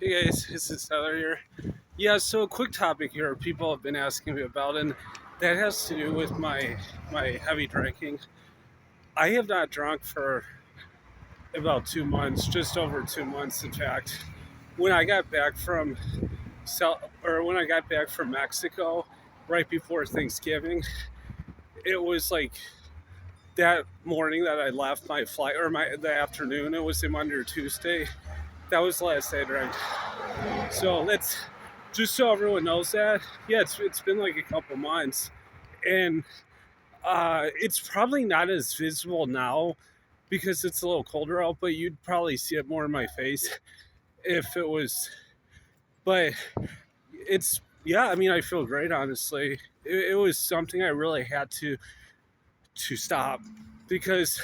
Hey guys, this is Tyler here. Yeah, so a quick topic here people have been asking me about, and that has to do with my heavy drinking. I have not drunk for about 2 months, just over 2 months, in fact. When I got back from when I got back from Mexico, right before Thanksgiving, it was like that morning that I left my flight, or the afternoon. It was a Monday or Tuesday. That was the last day I drank. So that's just so everyone knows that. Yeah, it's been like a couple months, and it's probably not as visible now because it's a little colder out. But you'd probably see it more in my face if it was. But it's yeah. I mean, I feel great. Honestly, it was something I really had to stop because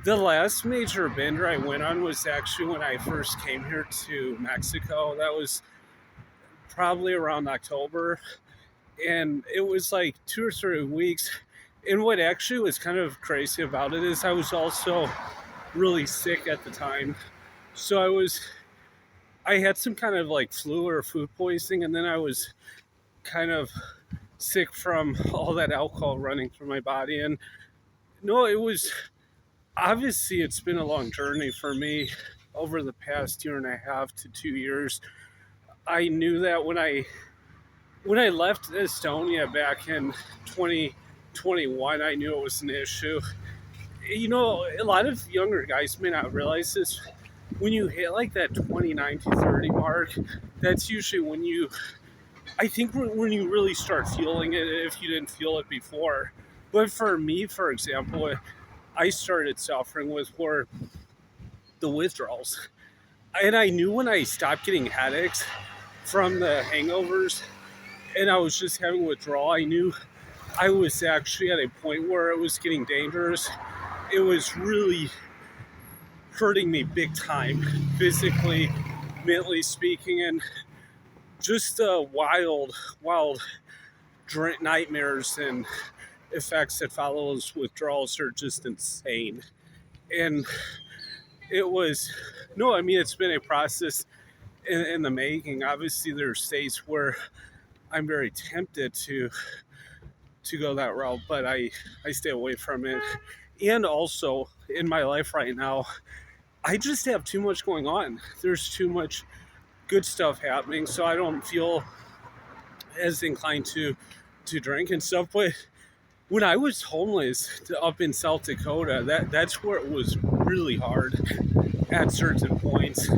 the last major bender I went on was actually when I first came here to Mexico. That was probably around October, and it was like 2 or 3 weeks. And what actually was kind of crazy about it is I was also really sick at the time. So I had some kind of like flu or food poisoning, and then I was kind of sick from all that alcohol running through my body. And no, it was obviously it's been a long journey for me over the past year and a half to 2 years. I knew that when I left Estonia back in 2021, I knew it was an issue. You know, a lot of younger guys may not realize this. When you hit like that 29 to 30 mark, that's usually when I think when you really start feeling it if you didn't feel it before. But for me, for example, I started suffering with were the withdrawals. And I knew when I stopped getting headaches from the hangovers and I was just having withdrawal, I knew I was actually at a point where it was getting dangerous. It was really hurting me big time, physically, mentally speaking, and just the wild nightmares and effects that follow those withdrawals are just insane. And it was, no, I mean, it's been a process in the making. Obviously, there are states where I'm very tempted to go that route, but I stay away from it. And also in my life right now, I just have too much going on. There's too much good stuff happening, so I don't feel as inclined to drink and stuff. But when I was homeless up in South Dakota, that's where it was really hard at certain points.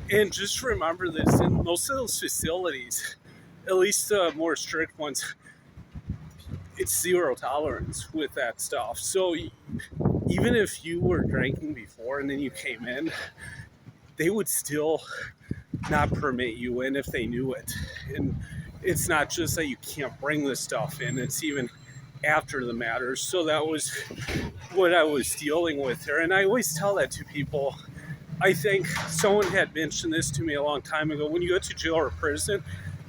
And just remember this: in most of those facilities, at least the more strict ones, it's zero tolerance with that stuff. So even if you were drinking before and then you came in, they would still not permit you in if they knew it. And it's not just that you can't bring this stuff in, it's even after the matter. So that was what I was dealing with there. And I always tell that to people. I think someone had mentioned this to me a long time ago. When you go to jail or prison,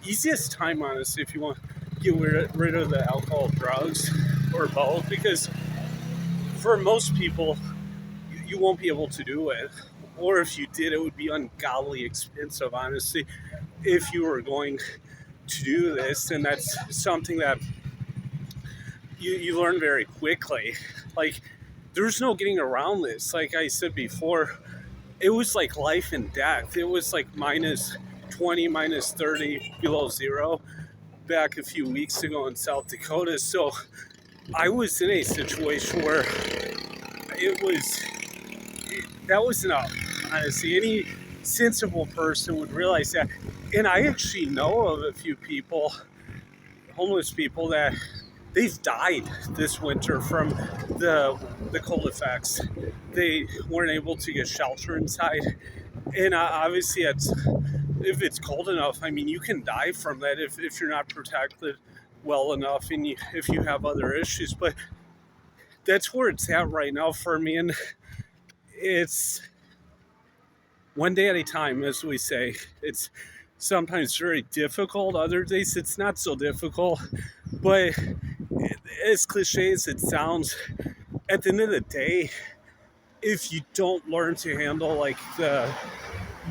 easiest time, honestly, if you want to get rid of the alcohol, drugs, or both, because for most people, you won't be able to do it. Or if you did, it would be ungodly expensive, honestly, if you were going to do this. And that's something that you learn very quickly. Like, there's no getting around this. Like I said before, it was like life and death. It was like minus 20, minus 30 below zero back a few weeks ago in South Dakota. So I was in a situation where that was enough. Honestly, any sensible person would realize that. And I actually know of a few people, homeless people, that they've died this winter from the cold effects. They weren't able to get shelter inside, and obviously, if it's cold enough, I mean, you can die from that if you're not protected well enough, and if you have other issues. But that's where it's at right now for me, and it's one day at a time, as we say. It's sometimes very difficult. Other days, it's not so difficult. But as cliche as it sounds, at the end of the day, if you don't learn to handle like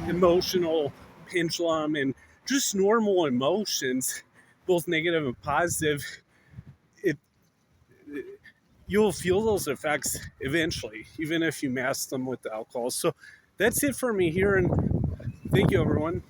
emotional pendulum and just normal emotions, both negative and positive, it you'll feel those effects eventually, even if you mask them with the alcohol. So that's it for me here, and thank you, everyone.